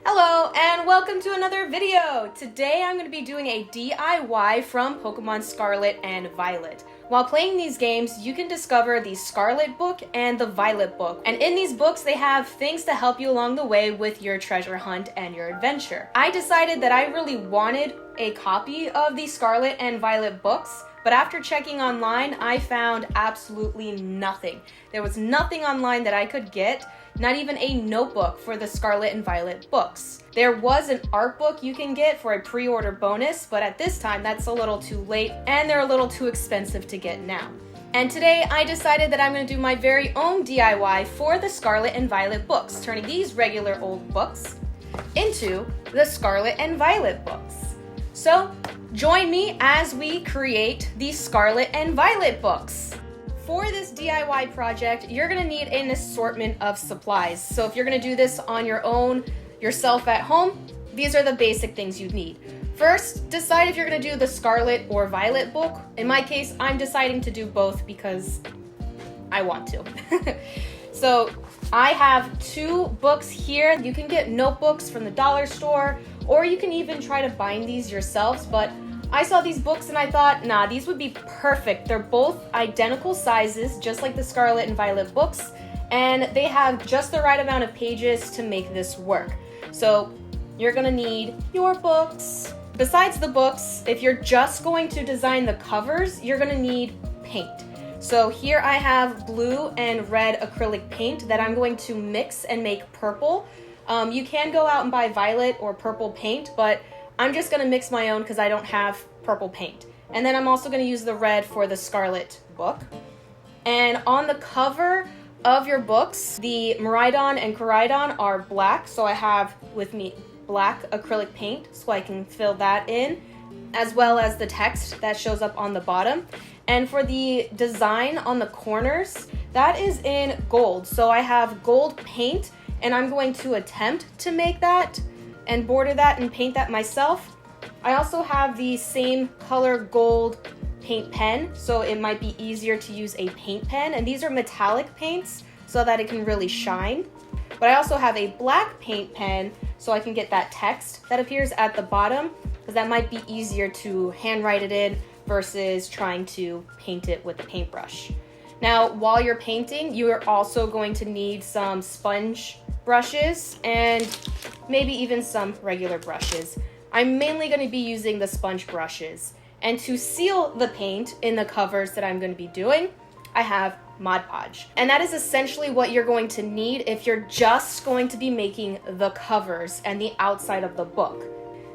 Hello and welcome to another video! Today I'm going to be doing a DIY from Pokémon Scarlet and Violet. While playing these games, you can discover the Scarlet book and the Violet book. And in these books, they have things to help you along the way with your treasure hunt and your adventure. I decided that I really wanted a copy of the Scarlet and Violet books, but after checking online, I found absolutely nothing. There was nothing online that I could get, not even a notebook for the Scarlet and Violet books. There was an art book you can get for a pre-order bonus, but at this time that's a little too late and they're a little too expensive to get now. And today I decided that I'm going to do my very own DIY for the Scarlet and Violet books, turning these regular old books into the Scarlet and Violet books. So join me as we create the Scarlet and Violet books. For this DIY project, you're going to need an assortment of supplies. So if you're going to do this on your own, yourself at home, these are the basic things you'd need. First, decide if you're going to do the Scarlet or Violet book. In my case, I'm deciding to do both because I want to. So I have two books here. You can get notebooks from the dollar store, or you can even try to bind these yourselves, but I saw these books and I thought, nah, these would be perfect. They're both identical sizes, just like the Scarlet and Violet books, and they have just the right amount of pages to make this work. So you're gonna need your books. Besides the books, if you're just going to design the covers, you're gonna need paint. So here I have blue and red acrylic paint that I'm going to mix and make purple. You can go out and buy violet or purple paint, but I'm just going to mix my own because I don't have purple paint. And then I'm also going to use the red for the Scarlet book. And on the cover of your books, the Miraidon and Koraidon are black, so I have with me black acrylic paint so I can fill that in, as well as the text that shows up on the bottom. And for the design on the corners, that is in gold. So I have gold paint, and I'm going to attempt to make that and border that and paint that myself. I also have the same color gold paint pen, so it might be easier to use a paint pen. And these are metallic paints so that it can really shine. But I also have a black paint pen so I can get that text that appears at the bottom, because that might be easier to handwrite it in versus trying to paint it with a paintbrush. Now, while you're painting, you are also going to need some sponge brushes and maybe even some regular brushes. I'm mainly going to be using the sponge brushes. And to seal the paint in the covers that I'm going to be doing, I have Mod Podge. And that is essentially what you're going to need if you're just going to be making the covers and the outside of the book.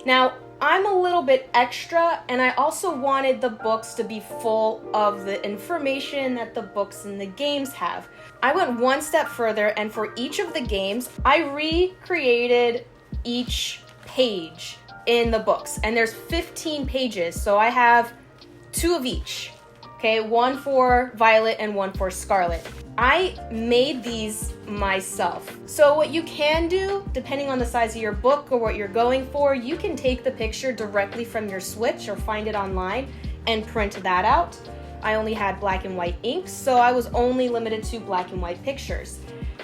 Now, I'm a little bit extra, and I also wanted the books to be full of the information that the books and the games have. I went one step further, and for each of the games, I recreated each page in the books. And there's 15 pages, so I have 2 of each. Okay, one for Violet and one for Scarlet. I made these myself. So what you can do, depending on the size of your book or what you're going for, you can take the picture directly from your Switch or find it online and print that out. I only had black and white ink, so I was only limited to black and white pictures.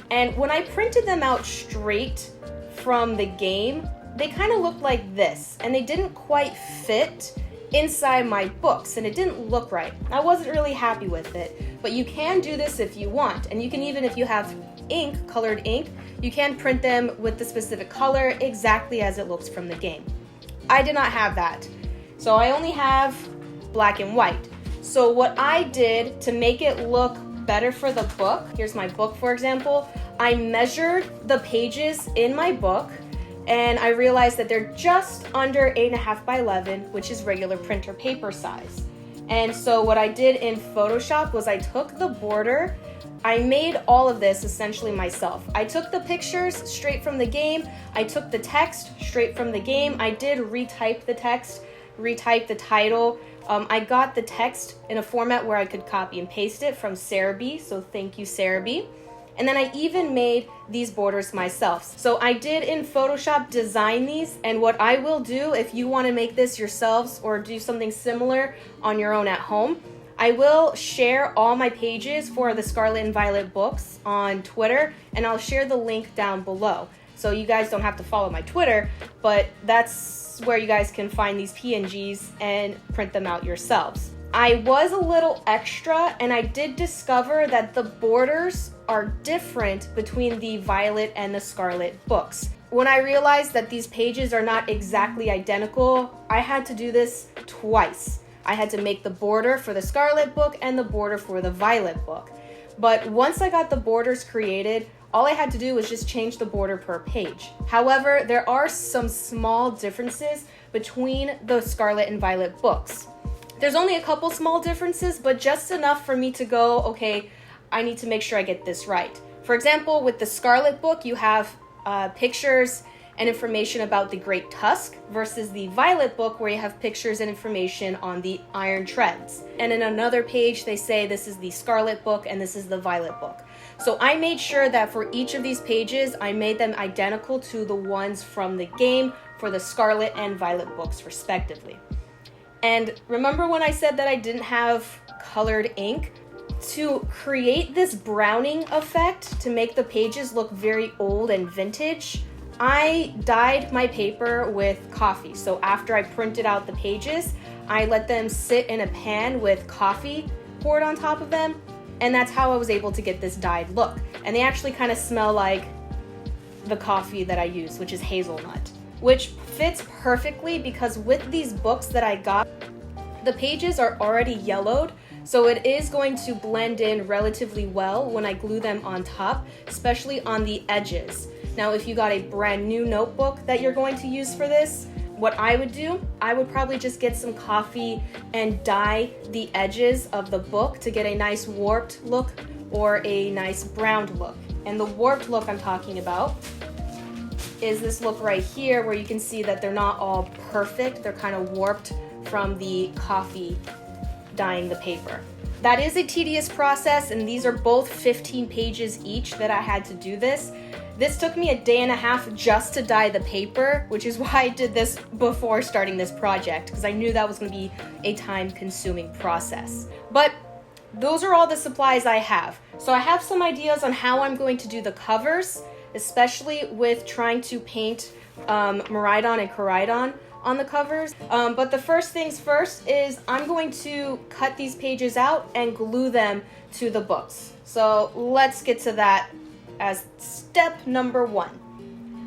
And when I printed them out straight from the game, they kind of looked like this, and they didn't quite fit inside my books, and it didn't look right. I wasn't really happy with it, but you can do this if you want, and you can even, if you have ink, colored ink, you can print them with the specific color exactly as it looks from the game. I did not have that, so I only have black and white. So what I did to make it look better for the book, here's my book for example, I measured the pages in my book, and I realized that they're just under 8.5 by 11, which is regular printer paper size. And so what I did in Photoshop was I took the border, I made all of this essentially myself. I took the pictures straight from the game, I took the text straight from the game, I did retype the text, retype the title. I got the text in a format where I could copy and paste it from Cerebi, so thank you Cerebi. And then I even made these borders myself. So I did in Photoshop design these, and what I will do if you want to make this yourselves or do something similar on your own at home, I will share all my pages for the Scarlet and Violet books on Twitter, and I'll share the link down below. So you guys don't have to follow my Twitter, but that's where you guys can find these PNGs and print them out yourselves. I was a little extra, and I did discover that the borders are different between the Violet and the Scarlet books. When I realized that these pages are not exactly identical, I had to do this twice. I had to make the border for the Scarlet book and the border for the Violet book. But once I got the borders created, all I had to do was just change the border per page. However, there are some small differences between the Scarlet and Violet books. There's only a couple small differences, but just enough for me to go, okay, I need to make sure I get this right. For example, with the Scarlet book, you have pictures and information about the Great Tusk versus the Violet book where you have pictures and information on the Iron Treads. And in another page, they say this is the Scarlet book and this is the Violet book. So I made sure that for each of these pages, I made them identical to the ones from the game for the Scarlet and Violet books respectively. And remember when I said that I didn't have colored ink? To create this browning effect, to make the pages look very old and vintage, I dyed my paper with coffee. So after I printed out the pages, I let them sit in a pan with coffee poured on top of them, and that's how I was able to get this dyed look. And they actually kind of smell like the coffee that I use, which is hazelnut, which fits perfectly because with these books that I got, the pages are already yellowed, so it is going to blend in relatively well when I glue them on top, especially on the edges. Now, if you got a brand new notebook that you're going to use for this, what I would do, I would probably just get some coffee and dye the edges of the book to get a nice warped look or a nice browned look. And the warped look I'm talking about is this look right here where you can see that they're not all perfect. They're kind of warped from the coffee dyeing the paper. That is a tedious process, and these are both 15 pages each that I had to do this. This took me a day and a half just to dye the paper, which is why I did this before starting this project, because I knew that was going to be a time-consuming process. But those are all the supplies I have. So I have some ideas on how I'm going to do the covers, especially with trying to paint Miraidon and Koraidon on the covers. But the first things first is I'm going to cut these pages out and glue them to the books. So let's get to that as step number one.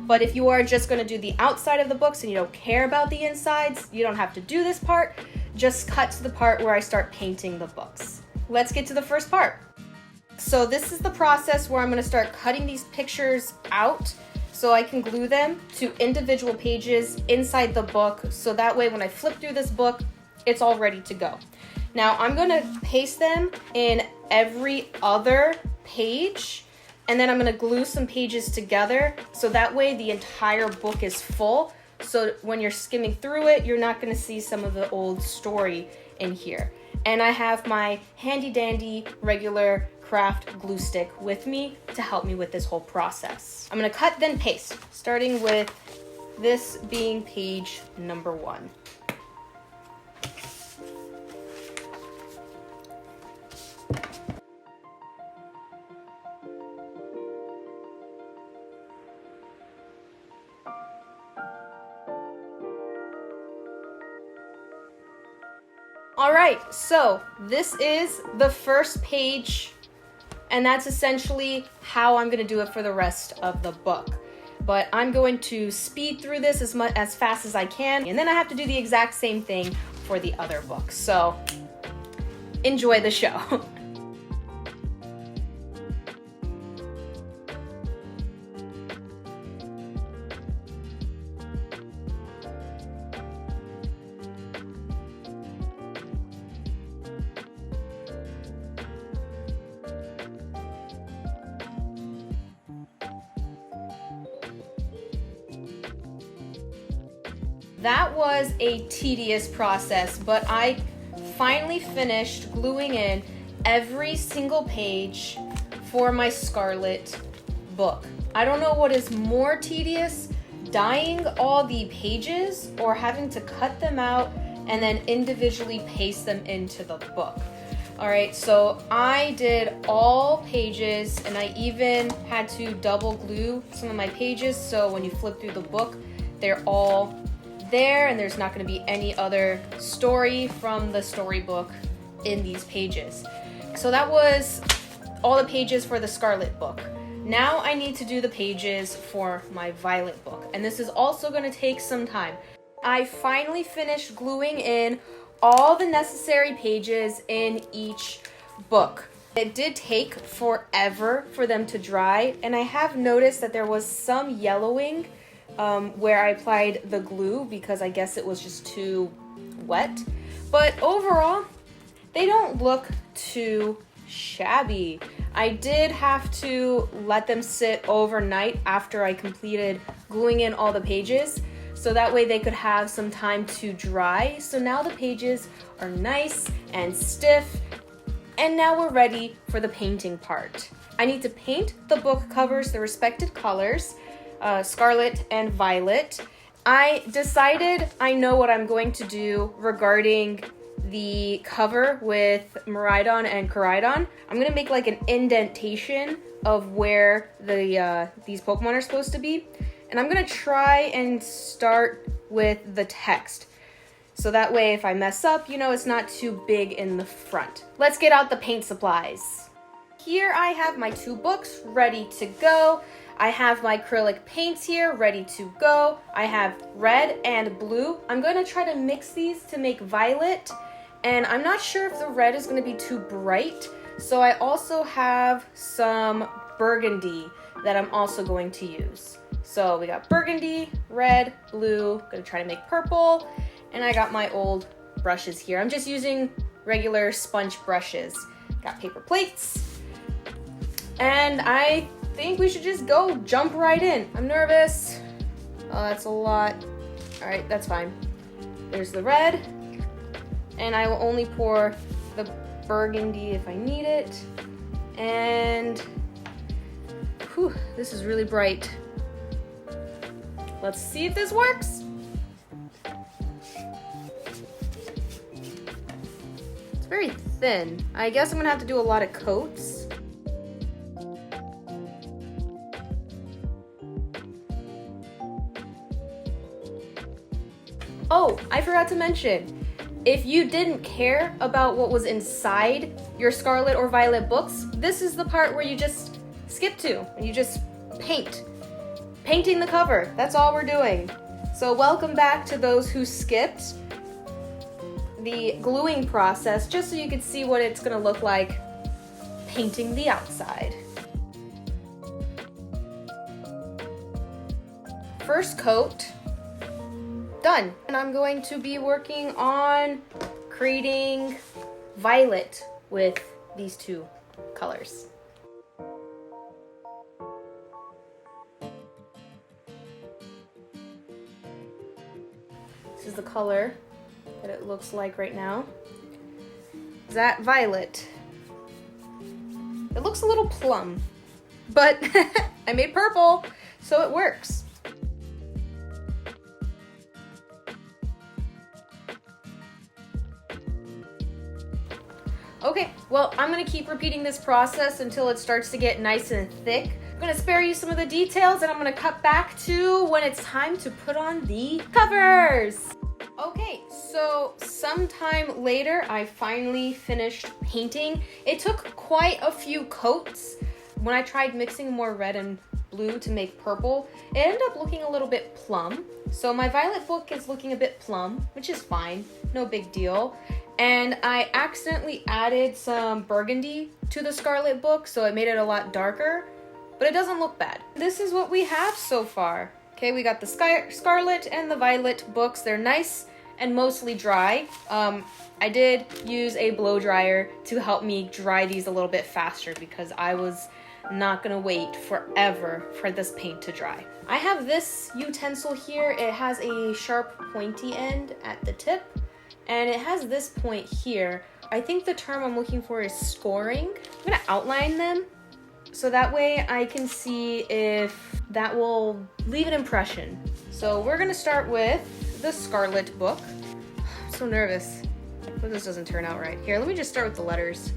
But if you are just going to do the outside of the books and you don't care about the insides, you don't have to do this part. Just cut to the part where I start painting the books. Let's get to the first part. So this is the process where I'm going to start cutting these pictures out so I can glue them to individual pages inside the book, so that way when I flip through this book, it's all ready to go. Now I'm going to paste them in every other page, and then I'm going to glue some pages together so that way the entire book is full, so when you're skimming through it, you're not going to see some of the old story in here. And I have my handy dandy regular craft glue stick with me to help me with this whole process. I'm going to cut then paste, starting with this being page number 1. Alright, so this is the first page, and that's essentially how I'm going to do it for the rest of the book. But I'm going to speed through this as fast as I can, and then I have to do the exact same thing for the other books. So enjoy the show. That was a tedious process, but I finally finished gluing in every single page for my Scarlet book. I don't know what is more tedious, dyeing all the pages or having to cut them out and then individually paste them into the book. All right, so I did all pages, and I even had to double glue some of my pages, so when you flip through the book, they're all there, and there's not going to be any other story from the storybook in these pages. So that was all the pages for the Scarlet book. Now I need to do the pages for my Violet book, and this is also going to take some time. I finally finished gluing in all the necessary pages in each book. It did take forever for them to dry, and I have noticed that there was some yellowing where I applied the glue because I guess it was just too wet. But overall, they don't look too shabby. I did have to let them sit overnight after I completed gluing in all the pages, so that way they could have some time to dry. So now the pages are nice and stiff, and now we're ready for the painting part. I need to paint the book covers the respected colors, Scarlet and Violet. I decided I know what I'm going to do regarding the cover with Miraidon and Koraidon. I'm gonna make like an indentation of where these Pokemon are supposed to be. And I'm gonna try and start with the text. So that way if I mess up, you know, it's not too big in the front. Let's get out the paint supplies. Here I have my 2 books ready to go. I have my acrylic paints here ready to go. I have red and blue. I'm gonna try to mix these to make violet. And I'm not sure if the red is gonna be too bright. So I also have some burgundy that I'm also going to use. So we got burgundy, red, blue, gonna try to make purple, and I got my old brushes here. I'm just using regular sponge brushes. Got paper plates, and I think we should just jump right in. I'm nervous. Oh, that's a lot. All right, that's fine. There's the red, and I will only pour the burgundy if I need it. And, whew, this is really bright. Let's see if this works. It's very thin. I guess I'm gonna have to do a lot of coats. Oh, I forgot to mention, if you didn't care about what was inside your Scarlet or Violet books, this is the part where you just skip to, and you just painting the cover. That's all we're doing. So welcome back to those who skipped the gluing process, just so you could see what it's gonna look like painting the outside. First coat, done. And I'm going to be working on creating violet with these 2 colors. This is the color that it looks like right now. Is that violet? It looks a little plum, but I made purple, so it works. Okay, well, I'm gonna keep repeating this process until it starts to get nice and thick. I'm gonna spare you some of the details, and I'm gonna cut back to when it's time to put on the covers. Okay, so sometime later, I finally finished painting. It took quite a few coats. When I tried mixing more red and blue to make purple, it ended up looking a little bit plum. So my Violet book is looking a bit plum, which is fine, no big deal. And I accidentally added some burgundy to the Scarlet book, so it made it a lot darker, but it doesn't look bad. This is what we have so far. Okay, we got the Scarlet and the Violet books. They're nice and mostly dry. I did use a blow dryer to help me dry these a little bit faster because I was not gonna wait forever for this paint to dry. I have this utensil here. It has a sharp pointy end at the tip, and it has this point here. I think the term I'm looking for is scoring. I'm gonna outline them so that way I can see if that will leave an impression. So we're gonna start with the Scarlet book. I'm so nervous. But this doesn't turn out right. Here, let me just start with the letters.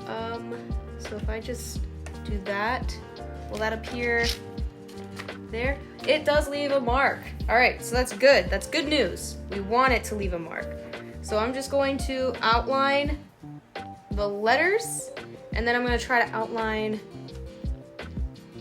So if I just do that, will that appear there? It does leave a mark. All right, so that's good. That's good news. We want it to leave a mark. So I'm just going to outline the letters, and then I'm going to try to outline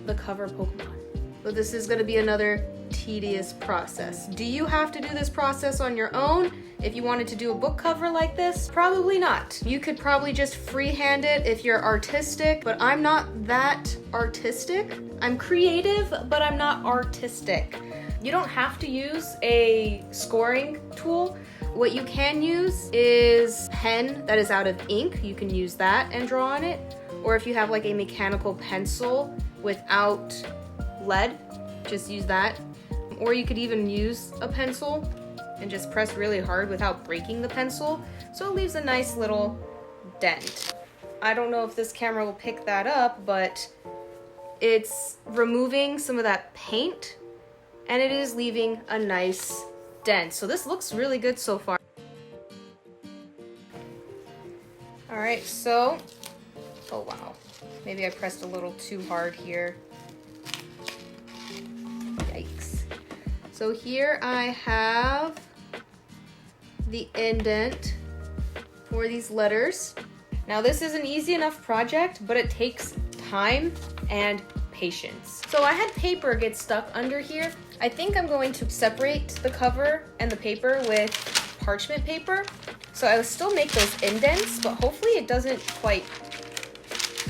the cover Pokemon. But this is going to be another tedious process. Do you have to do this process on your own if you wanted to do a book cover like this? Probably not. You could probably just freehand it if you're artistic, but I'm not that artistic. I'm creative, but I'm not artistic. You don't have to use a scoring tool. What you can use is pen that is out of ink. You can use that and draw on it. Or if you have like a mechanical pencil without lead, just use that. Or you could even use a pencil and just press really hard without breaking the pencil, so it leaves a nice little dent. I don't know if this camera will pick that up, but it's removing some of that paint and it is leaving a nice dent. So this looks really good so far. All right, so, oh wow, maybe I pressed a little too hard here. Yikes. So here I have the indent for these letters. Now this is an easy enough project, but it takes time and patience. So I had paper get stuck under here. I think I'm going to separate the cover and the paper with parchment paper. So I'll still make those indents, but hopefully it doesn't quite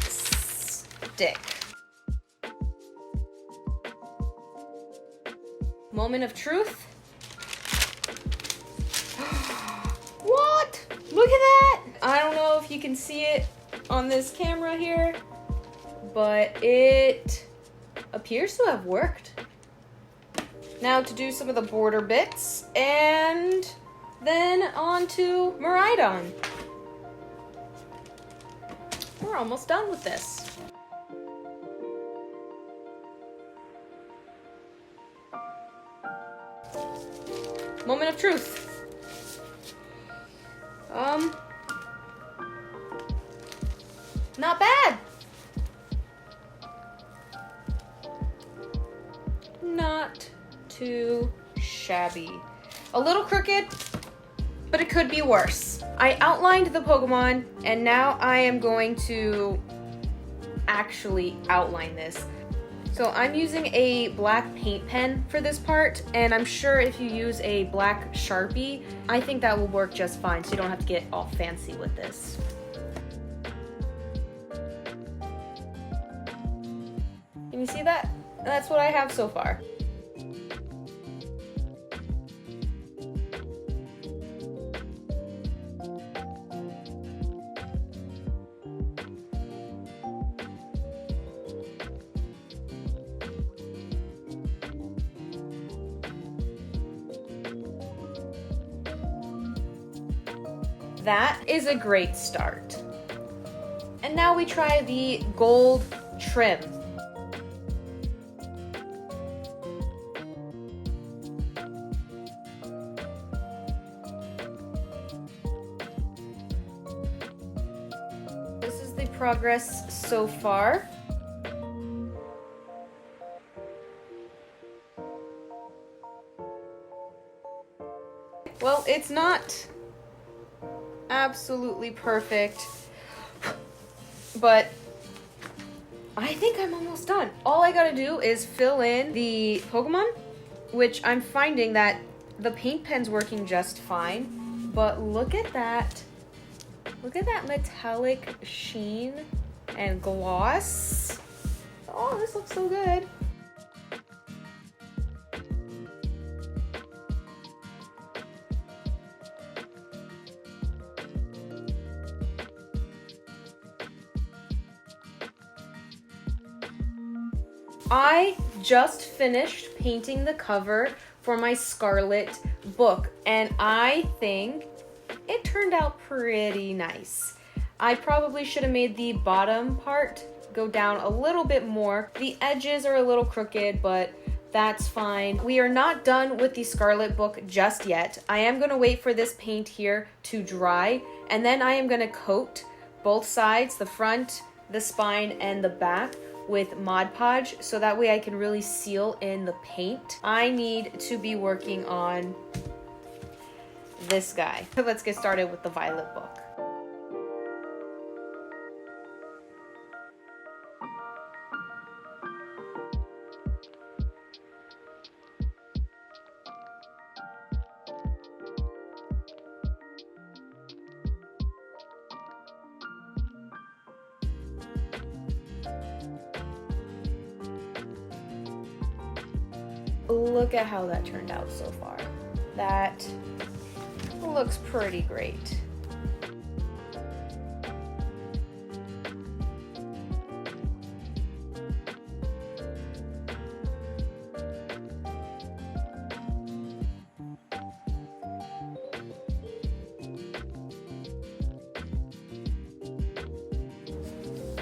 stick. Moment of truth. What? Look at that! I don't know if you can see it on this camera here, but it appears to have worked. Now to do some of the border bits, and then on to Miraidon. We're almost done with this. Moment of truth. Not bad. Not too shabby. A little crooked, but it could be worse. I outlined the Pokemon, and now I am going to actually outline this. So I'm using a black paint pen for this part, and I'm sure if you use a black Sharpie, I think that will work just fine, so you don't have to get all fancy with this. Can you see that? That's what I have so far. That is a great start. And now we try the gold trim. This is the progress so far. Well, it's not absolutely perfect, but I think I'm almost done. All I gotta do is fill in the Pokemon, which I'm finding that the paint pen's working just fine, but look at that. Look at that metallic sheen and gloss. Oh, this looks so good. I just finished painting the cover for my Scarlet book, and I think it turned out pretty nice. I probably should have made the bottom part go down a little bit more. The edges are a little crooked, but That's fine. We are not done with the Scarlet book just yet. I am going to wait for this paint here to dry, and then I am going to coat both sides, the front, the spine, and the back with Mod Podge, so that way I can really seal in the paint. I need to be working on this guy. So let's get started with the Violet book. Look at how that turned out so far. That looks pretty great.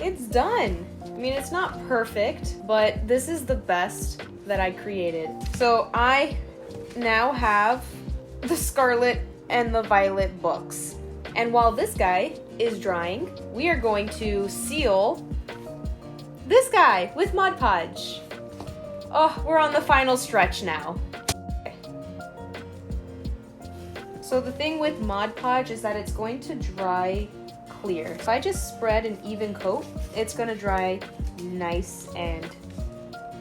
It's done. I mean, it's not perfect, but this is the best that I created. So I now have the Scarlet and the Violet books. And while this guy is drying, we are going to seal this guy with Mod Podge. Oh, we're on the final stretch now. Okay. So the thing with Mod Podge is that it's going to dry clear. If I just spread an even coat, it's gonna dry nice and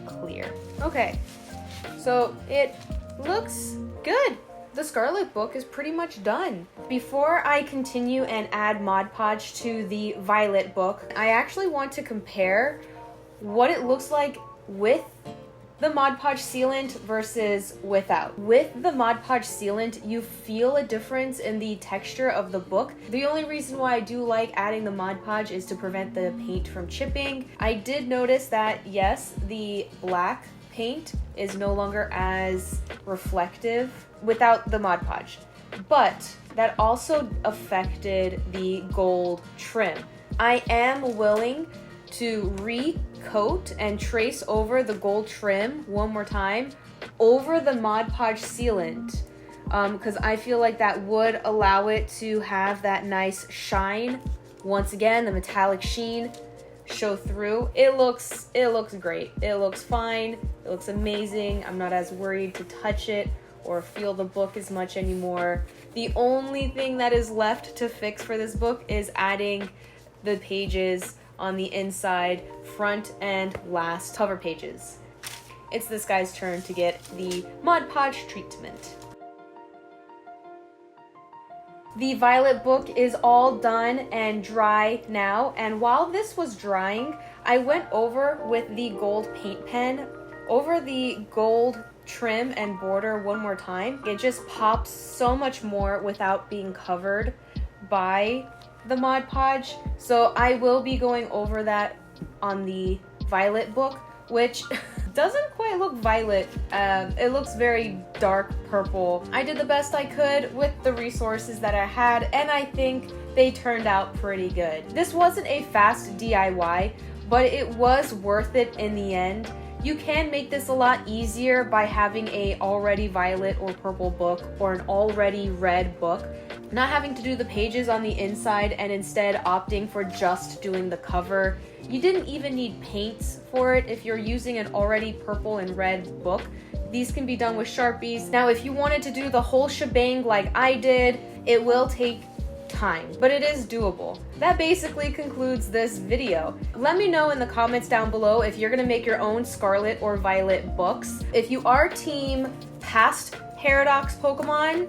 clear. Okay, so it looks good. The Scarlet book is pretty much done. Before I continue and add Mod Podge to the Violet book, I actually want to compare what it looks like with the Mod Podge sealant versus without. With the Mod Podge sealant, you feel a difference in the texture of the book. The only reason why I do like adding the Mod Podge is to prevent the paint from chipping. I did notice that, yes, the black paint is no longer as reflective without the Mod Podge, but that also affected the gold trim. I am willing to recoat and trace over the gold trim one more time over the Mod Podge sealant, because I feel like that would allow it to have that nice shine. Once again, the metallic sheen show through. It looks great. It looks fine. It looks amazing. I'm not as worried to touch it or feel the book as much anymore. The only thing that is left to fix for this book is adding the pages on the inside, front and last cover pages. It's this guy's turn to get the Mod Podge treatment. The Violet book is all done and dry now, and while this was drying, I went over with the gold paint pen over the gold trim and border one more time. It just pops so much more without being covered by the Mod Podge. So I will be going over that on the Violet book, which doesn't quite look violet. It looks very dark purple. I did the best I could with the resources that I had, and I think they turned out pretty good. This wasn't a fast DIY, but it was worth it in the end. You can make this a lot easier by having a already violet or purple book or an already red book, not having to do the pages on the inside and instead opting for just doing the cover. You didn't even need paints for it if you're using an already purple and red book. These can be done with Sharpies. Now, if you wanted to do the whole shebang like I did, it will take time, but it is doable. That basically concludes this video. Let me know in the comments down below if you're gonna make your own Scarlet or Violet books. If you are team past Paradox Pokemon,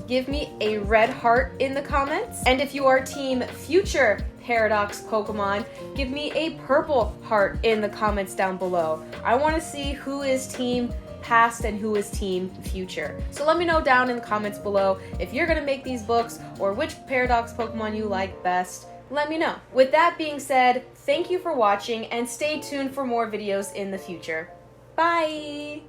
give me a red heart in the comments. And if you are team future Paradox Pokemon, give me a purple heart in the comments down below. I want to see who is team past and who is team future. So let me know down in the comments below if you're going to make these books or which Paradox Pokemon you like best. Let me know. With that being said, thank you for watching and stay tuned for more videos in the future. Bye!